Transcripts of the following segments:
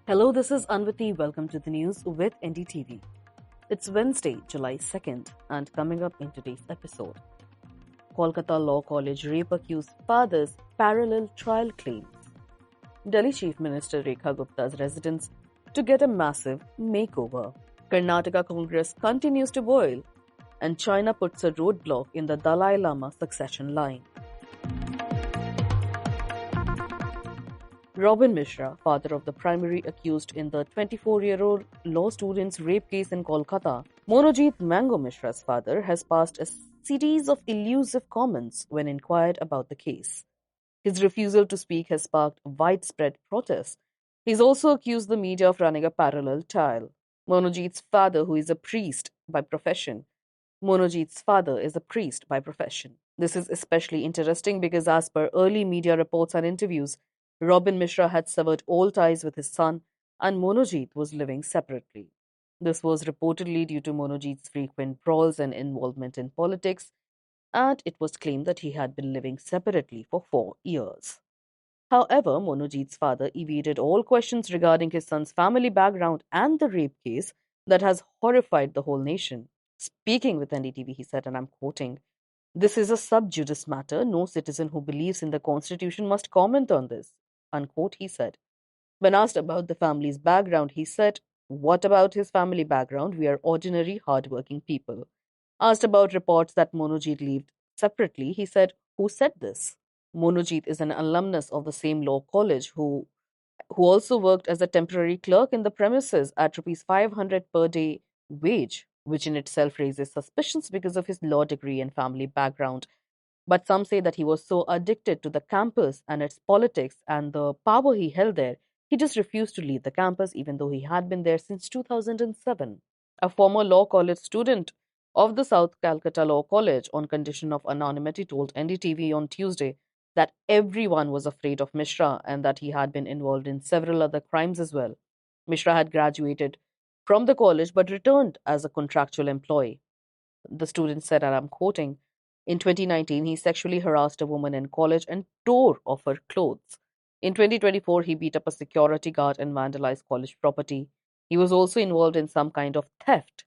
Hello, this is Anvati. Welcome to the news with NDTV. It's Wednesday, July 2nd, and coming up in today's episode, Kolkata Law College rape accused father's parallel trial claims. Delhi Chief Minister Rekha Gupta's residence to get a massive makeover. Karnataka Congress continues to boil, and China puts a roadblock in the Dalai Lama succession line. Robin Mishra, father of the primary accused in the 24-year-old law student's rape case in Kolkata, Monojit Mango Mishra's father, has passed a series of elusive comments when inquired about the case. His refusal to speak has sparked widespread protests. He's also accused the media of running a parallel trial. Monojit's father, who is a priest by profession, Monojit's father is a priest by profession. This is especially interesting because, as per early media reports and interviews, Robin Mishra had severed all ties with his son, and Monojit was living separately. This was reportedly due to Monojit's frequent brawls and involvement in politics, and it was claimed that he had been living separately for 4 years. However, Monojit's father evaded all questions regarding his son's family background and the rape case that has horrified the whole nation. Speaking with NDTV, he said, and I'm quoting, "This is a sub judice matter. No citizen who believes in the constitution must comment on this," unquote, he said. When asked about the family's background, he said, "What about his family background? We are ordinary, hardworking people." Asked about reports that Monojit lived separately, he said, "Who said this?" Monojit is an alumnus of the same law college who also worked as a temporary clerk in the premises at rupees 500 per day wage, which in itself raises suspicions because of his law degree and family background. But some say that he was so addicted to the campus and its politics and the power he held there, he just refused to leave the campus even though he had been there since 2007. A former law college student of the South Calcutta Law College, on condition of anonymity, told NDTV on Tuesday that everyone was afraid of Mishra and that he had been involved in several other crimes as well. Mishra had graduated from the college but returned as a contractual employee. The student said, and I'm quoting, "In 2019, he sexually harassed a woman in college and tore off her clothes. In 2024, he beat up a security guard and vandalized college property. He was also involved in some kind of theft.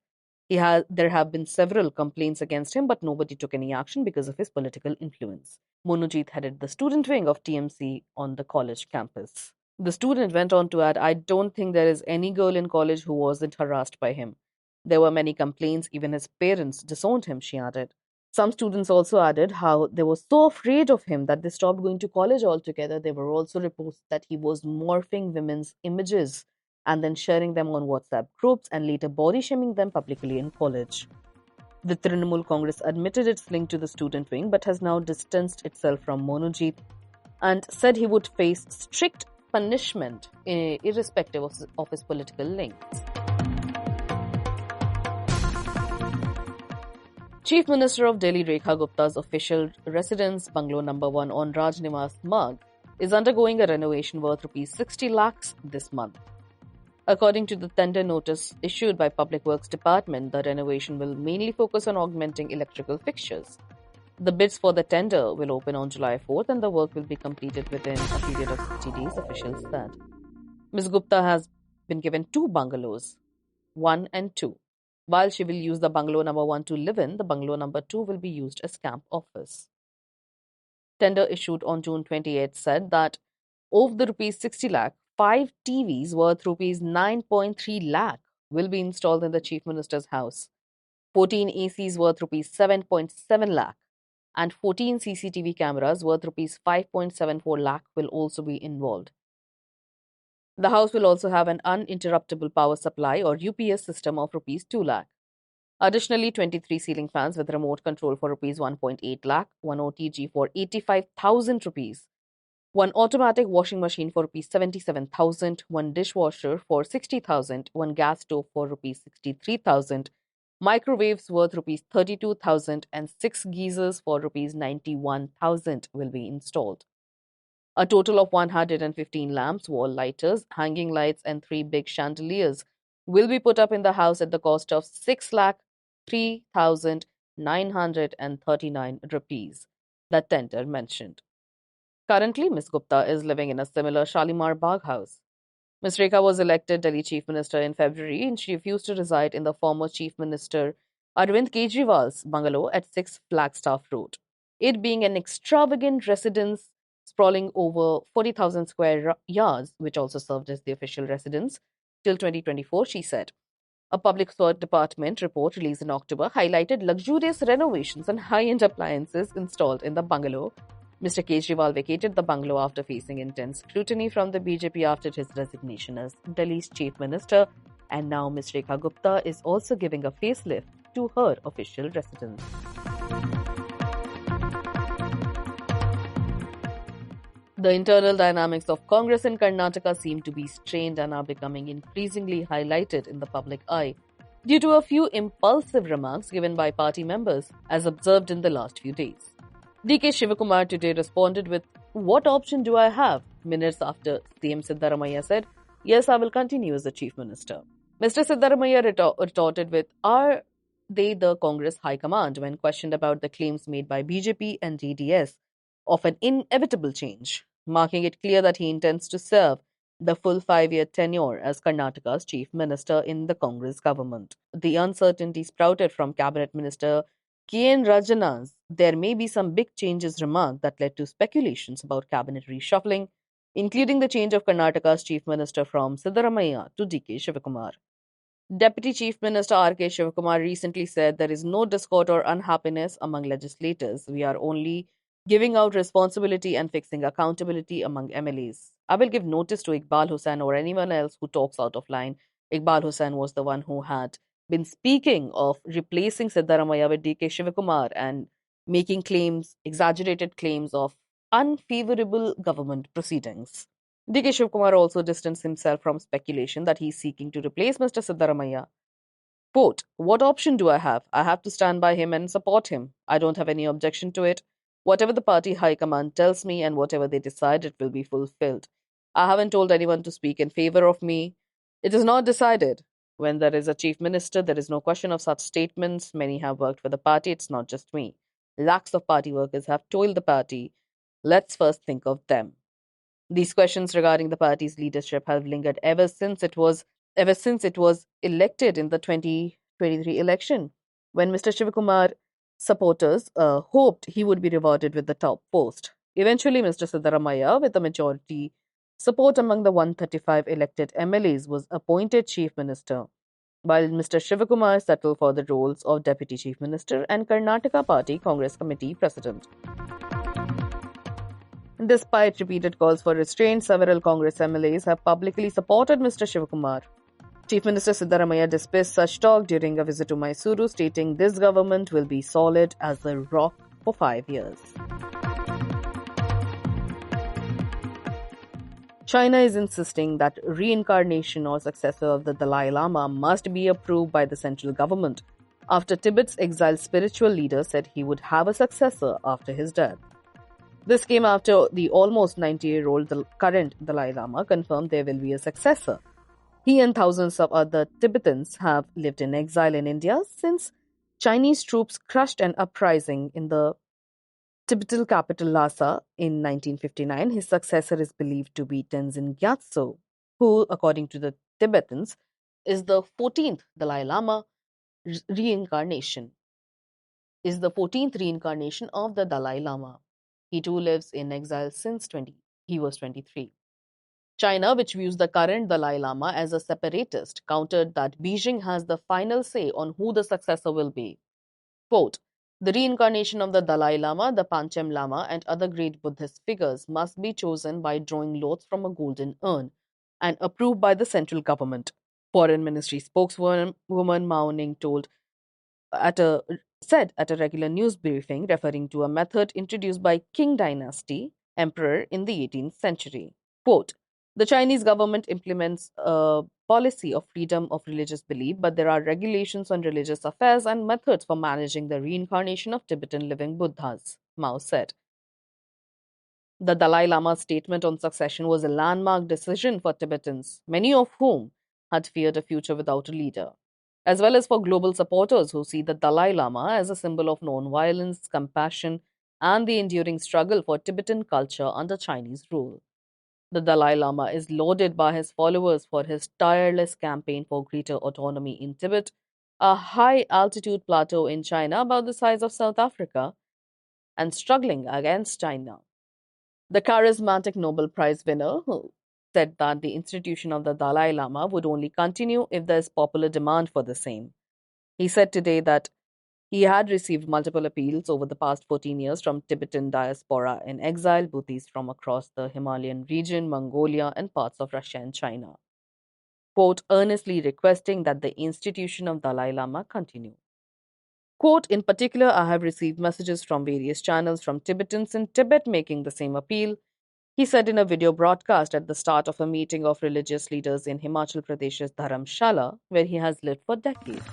There have been several complaints against him, but nobody took any action because of his political influence." Monojit headed the student wing of TMC on the college campus. The student went on to add, "I don't think there is any girl in college who wasn't harassed by him. There were many complaints, even his parents disowned him," she added. Some students also added how they were so afraid of him that they stopped going to college altogether. There were also reports that he was morphing women's images and then sharing them on WhatsApp groups and later body shaming them publicly in college. The Trinamool Congress admitted its link to the student wing but has now distanced itself from Monojit and said he would face strict punishment irrespective of his political links. Chief Minister of Delhi Rekha Gupta's official residence, Bungalow Number 1 on Rajniwas Marg, is undergoing a renovation worth Rs 60 lakhs this month. According to the tender notice issued by Public Works Department, the renovation will mainly focus on augmenting electrical fixtures. The bids for the tender will open on July 4th and the work will be completed within a period of 60 days, officials said. Ms. Gupta has been given 2 bungalows, 1 and 2. While she will use the bungalow number 1 to live in, the bungalow number 2 will be used as camp office. Tender issued on June 28 said that of the rupees 60 lakh, 5 TVs worth rupees 9.3 lakh will be installed in the Chief Minister's house. 14 ACs worth rupees 7.7 lakh and 14 CCTV cameras worth rupees 5.74 lakh will also be involved. The house will also have an uninterruptible power supply or UPS system of rupees 2 lakh. Additionally, 23 ceiling fans with remote control for rupees 1.8 lakh, 1 OTG for 85,000 rupees, 1 automatic washing machine for rupees 77,000, 1 dishwasher for 60,000, 1 gas stove for rupees 63,000, microwaves worth rupees 32,000 and 6 geysers for rupees 91,000 will be installed. A total of 115 lamps, wall lighters, hanging lights, and 3 big chandeliers will be put up in the house at the cost of 6,03,939 rupees, the tender mentioned. Currently, Ms. Gupta is living in a similar Shalimar Bagh house. Ms. Rekha was elected Delhi Chief Minister in February and she refused to reside in the former Chief Minister Arvind Kejriwal's bungalow at 6 Flagstaff Road. It being an extravagant residence sprawling over 40,000 square yards, which also served as the official residence till 2024, she said. A public thought department report released in October highlighted luxurious renovations and high end appliances installed in the bungalow. Mr. Kejriwal vacated the bungalow after facing intense scrutiny from the BJP after his resignation as Delhi's chief minister, and now Ms. Rekha Gupta is also giving a facelift to her official residence. The internal dynamics of Congress in Karnataka seem to be strained and are becoming increasingly highlighted in the public eye due to a few impulsive remarks given by party members, as observed in the last few days. DK Shivakumar today responded with, "What option do I have?" minutes after CM Siddaramaiah said, "Yes, I will continue as the Chief Minister." Mr. Siddaramaiah retorted with, "Are they the Congress High Command?" when questioned about the claims made by BJP and DDS of an inevitable change, marking it clear that he intends to serve the full 5 year tenure as Karnataka's chief minister in the Congress government. The uncertainty sprouted from Cabinet Minister K.N. Rajana's "there may be some big changes" remark that led to speculations about cabinet reshuffling, including the change of Karnataka's chief minister from Siddaramaiah to DK Shivakumar. Deputy Chief Minister R.K. Shivakumar recently said there is no discord or unhappiness among legislators. We are only giving out responsibility and fixing accountability among MLAs. I will give notice to Iqbal Hussain or anyone else who talks out of line. Iqbal Hussain was the one who had been speaking of replacing Siddaramaiah with DK Shivakumar and making claims, exaggerated claims of unfavorable government proceedings. DK Shivkumar also distanced himself from speculation that he is seeking to replace Mr. Siddaramaiah. Quote, "What option do I have? I have to stand by him and support him. I don't have any objection to it. Whatever the party high command tells me and whatever they decide, it will be fulfilled. I haven't told anyone to speak in favor of me. It is not decided. When there is a chief minister, there is no question of such statements. Many have worked for the party. It's not just me. Lakhs of party workers have toiled the party. Let's first think of them." These questions regarding the party's leadership have lingered ever since it was elected in the 2023 election, when Mr. Shivakumar supporters hoped he would be rewarded with the top post. Eventually, Mr. Siddaramaiah, with a majority support among the 135 elected MLAs, was appointed chief minister, while Mr. Shivakumar settled for the roles of deputy chief minister and Karnataka Party Congress Committee president. Despite repeated calls for restraint, several Congress MLAs have publicly supported Mr. Shivakumar. Chief Minister Siddaramaiah dismissed such talk during a visit to Mysuru, stating this government will be solid as a rock for 5 years. China is insisting that reincarnation or successor of the Dalai Lama must be approved by the central government after Tibet's exiled spiritual leader said he would have a successor after his death. This came after the almost 90-year-old current Dalai Lama confirmed there will be a successor. He and thousands of other Tibetans have lived in exile in India since Chinese troops crushed an uprising in the Tibetan capital Lhasa in 1959. His successor is believed to be Tenzin Gyatso, who, according to the Tibetans, is the 14th Dalai Lama reincarnation. Is the 14th reincarnation of the Dalai Lama. He too lives in exile since he was 23. China, which views the current Dalai Lama as a separatist, countered that Beijing has the final say on who the successor will be. Quote, "The reincarnation of the Dalai Lama, the Pancham Lama, and other great Buddhist figures must be chosen by drawing lots from a golden urn and approved by the central government," Foreign Ministry spokeswoman Mao Ning said at a regular news briefing, referring to a method introduced by Qing dynasty emperor in the 18th century. Quote, "The Chinese government implements a policy of freedom of religious belief, but there are regulations on religious affairs and methods for managing the reincarnation of Tibetan living Buddhas," Mao said. The Dalai Lama's statement on succession was a landmark decision for Tibetans, many of whom had feared a future without a leader, as well as for global supporters who see the Dalai Lama as a symbol of non-violence, compassion, and the enduring struggle for Tibetan culture under Chinese rule. The Dalai Lama is lauded by his followers for his tireless campaign for greater autonomy in Tibet, a high altitude plateau in China about the size of South Africa, and struggling against China. The charismatic Nobel Prize winner who said that the institution of the Dalai Lama would only continue if there is popular demand for the same. He said today that he had received multiple appeals over the past 14 years from Tibetan diaspora in exile, Buddhists from across the Himalayan region, Mongolia, and parts of Russia and China, quote, earnestly requesting that the institution of Dalai Lama continue. Quote, in particular, I have received messages from various channels from Tibetans in Tibet making the same appeal, he said in a video broadcast at the start of a meeting of religious leaders in Himachal Pradesh's Dharamshala, where he has lived for decades.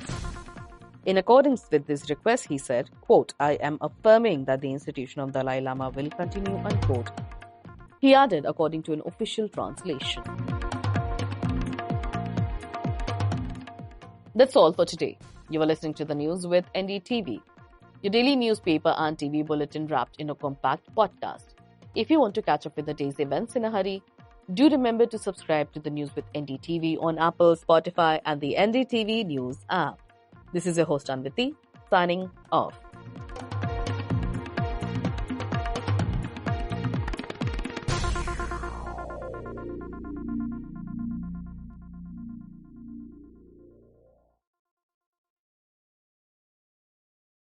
In accordance with this request, he said, quote, I am affirming that the institution of Dalai Lama will continue, unquote. He added, according to an official translation. That's all for today. You are listening to the news with NDTV, your daily newspaper and TV bulletin wrapped in a compact podcast. If you want to catch up with the day's events in a hurry, do remember to subscribe to the News with NDTV on Apple, Spotify, and the NDTV News app. This is your host Anviti, signing off.